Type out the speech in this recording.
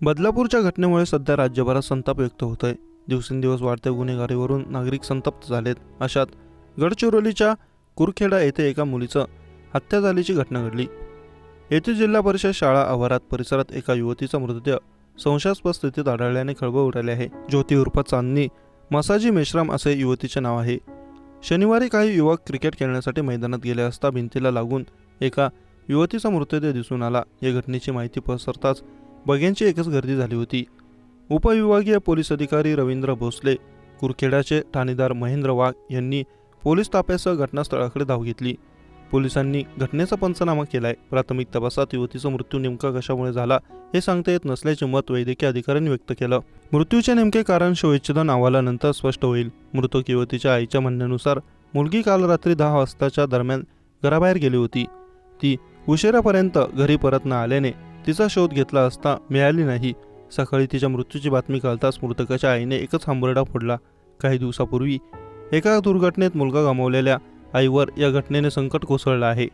बदलापूरच्या घटनेमुळे सध्या राज्यभरात संताप व्यक्त होत आहे। दिवसेंदिवस वाढत्या गुन्हेगारीवरून नागरिक संतप्त झालेत। अशात गडचिरोलीच्या कुरखेडा येथे एका मुलीचं हत्या झाल्याची घटना घडली। येथे जिल्हा परिषद शाळा आवारात परिसरात एका युवतीचा मृतदेह संशयास्पद स्थितीत आढळल्याने खळबळ उडाली आहे। ज्योती उर्फ चांदनी मसाजी मेश्राम असे युवतीचे नाव आहे। शनिवारी काही युवक क्रिकेट खेळण्यासाठी मैदानात गेले असता भिंतीला लागून एका युवतीचा मृतदेह दिसून आला। या घटनेची माहिती पसरताच बघ्यांची एकच गर्दी झाली होती। उपविभागीय पोलीस अधिकारी रवींद्र भोसले, कुरखेडाचे ठाणेदार महेंद्र वाघ यांनी पोलीस ताफ्यासह घटनास्थळाकडे धाव घेतली। पोलिसांनी घटनेचा पंचनामा केलाय। प्राथमिक तपासात युवतीचा मृत्यू नेमका कशामुळे झाला हे सांगता येत नसल्याचे मत वैद्यकीय अधिकाऱ्यांनी व्यक्त केलं। मृत्यूचे नेमके कारण शवविच्छेदन अहवालानंतर स्पष्ट होईल। मृतक युवतीच्या आईच्या म्हणण्यानुसार मुलगी काल रात्री 10 वाजताच्या दरम्यान घराबाहेर गेली होती। ती उशिरापर्यंत घरी परत न आल्याने तिचा शोध घेतला असता मिळाली नाही। सकाळी तिच्या मृत्यूची बातमी कळताच मृतकाच्या आईने एकच हंबरडा फोडला। काही दिवसापूर्वी एका दुर्घटनेत मुलगा गमावलेल्या आईवर या घटनेने संकट कोसळलं आहे।